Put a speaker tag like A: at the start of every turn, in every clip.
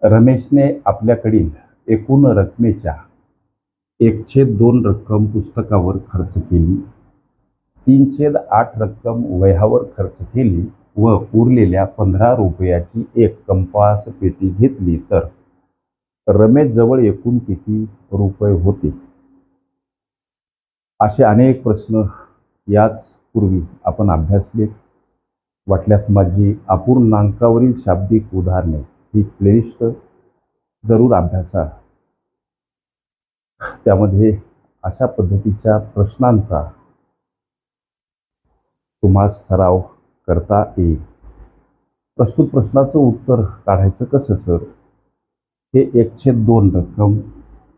A: रमेशने आपल्याकडील एकूण रकमेच्या 1/2 रक्कम पुस्तकावर खर्च केली, 3/8 रक्कम वह्यावर खर्च केली व उरलेल्या 15 रुपयाची एक कंपास पेटी घेतली तर रमेशजवळ एकूण किती रुपये होते? असे अनेक प्रश्न याच पूर्वी आपण अभ्यासले. वाटल्यास माझी अपूर्णांकावरील शाब्दिक उदाहरणे ही प्लेलिस्ट जरूर अभ्यासा. त्यामध्ये अशा पद्धतीच्या प्रश्नांचा तुम्हाला सराव करता येईल. प्रस्तुत प्रश्नाचं उत्तर काढायचं कसं सर? हे 1/2 रक्कम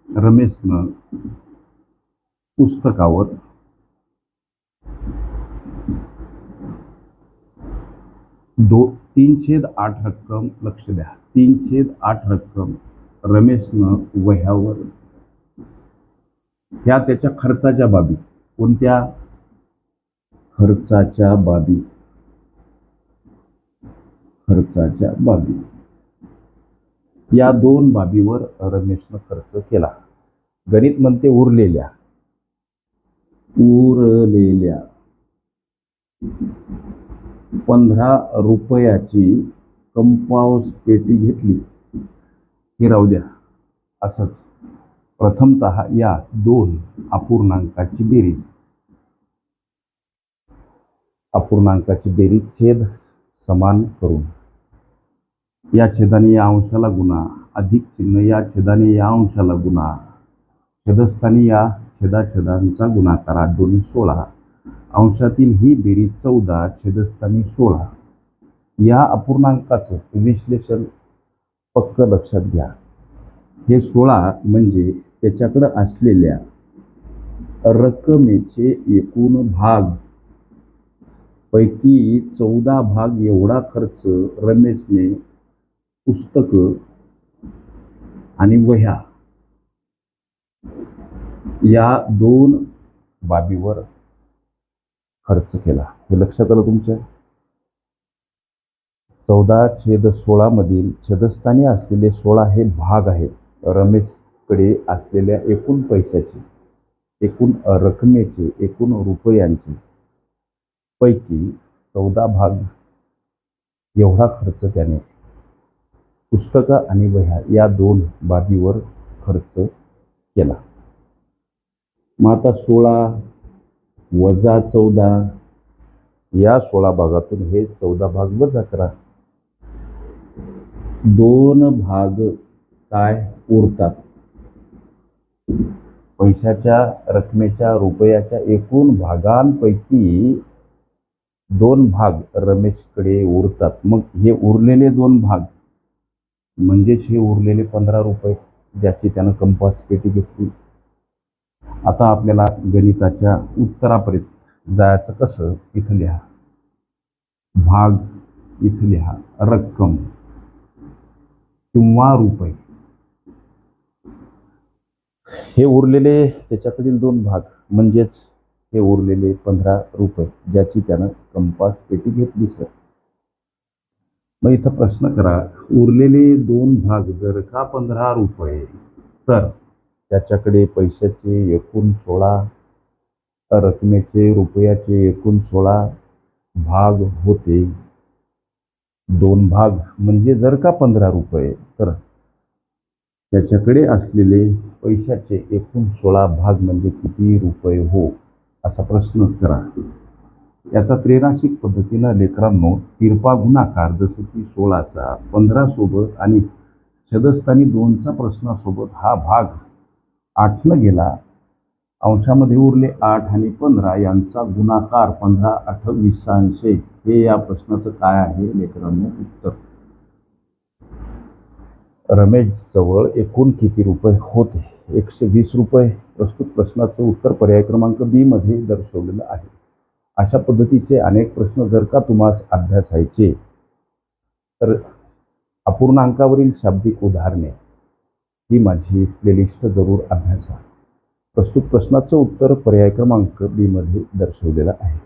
A: रमेशनं पुस्तकावर 3/8 रक्कम, लक्ष द्या, 3/8 रक्कम रमेशनं वह्यावर, ह्या त्याच्या खर्चाच्या बाबी. कोणत्या खर्चाच्या बाबी? खर्चाच्या बाबी. या 2 बाबीवर रमेशनं खर्च केला. गणित म्हणते उरलेल्या 15 रुपयाची कंपास पेटी घेतली. हे राहू द्या असंच. प्रथमतः या 2 अपूर्णांकाची बेरीज छेद समान करून, या छेदाने या अंशाला गुणा, अधिक चिन्ह या छेदाने या अंशाला गुणा, छेदस्थानी या छेदाछेदांचा गुणाकार 8 दोन्ही 16, अंशातील ही बेरीज 14, छेदस्थानी 16. या अपूर्णांकाचं विश्लेषण पक्क लक्षात घ्या. हे 16 म्हणजे त्याच्याकडे असलेल्या रकमेचे एकूण भाग पैकी 14 भाग एवढा खर्च रमेशने पुस्तकं आणि वह्या या 2 बाबीवर खर्च केला. हे लक्षात आलं तुमच्या? 14/16 मधील छेदस्थानी असलेले 16 हे भाग आहेत रमेशकडे असलेल्या एकूण पैशाचे, एकूण रकमेचे, एकूण रुपयांचे. पैकी 14 भाग एवढा खर्च त्याने पुस्तकं आणि वह्या या 2 बाबीवर खर्च केला. मग आता 16 वजा 14, या 16 भागातून हे 14 भाग वजा करा. 2 भाग काय उरतात? पैशाच्या, रकमेच्या, रुपयाच्या एकूण भागांपैकी 2 भाग रमेशकडे उरतात. मग हे उरलेले 2 भाग म्हणजेच हे उरलेले 15 रुपये ज्याची त्यानं कंपास पेटी घेतली. आता आपल्याला गणिताच्या उत्तरापर्यंत जायचं कसं? इथं लिहा भाग, इथं लिहा रक्कम किंवा रुपये. हे उरलेले त्याच्याकडील 2 भाग म्हणजेच हे उरलेले 15 रुपये ज्याची त्यानं कंपास पेटी घेतली सर. मग इथं प्रश्न करा, उरलेले 2 भाग जर का 15 रुपये तर त्याच्याकडे पैशाचे एकूण 16, रकमेचे, रुपयाचे एकूण 16 भाग होते. 2 भाग म्हणजे जर का 15 रुपये तर त्याच्याकडे असलेले पैशाचे एकूण 16 भाग म्हणजे किती रुपये हो? असा प्रश्न करा. याचा त्रैराशिक पद्धतीनं लेकरांनो तिरपा गुणाकार, जसं की 16चा 15 सोबत आणि छेदस्थानी 2चा प्रश्नासोबत हा भाग 8 गेला. अंशामध्ये उरले 8 आणि 15 यांचा गुणाकार 15 8 20 हे या प्रश्नाचं काय आहे लेकरांनो उत्तर. रमेश जवळ एकूण किती रुपये होते? 120 रुपये. प्रस्तुत प्रश्नाचं उत्तर पर्याय क्रमांक बी मध्ये दर्शवलेलं आहे. अशा पद्धतीचे अनेक प्रश्न जर का तुम्हाला अभ्यासायचे तर अपूर्णांकावरील शाब्दिक उदाहरणे ही माझी प्लेलिस्ट जरूर अभ्यासा. प्रस्तुत प्रश्नाचं उत्तर पर्याय क्रमांक बी मध्ये दर्शवलेलं आहे.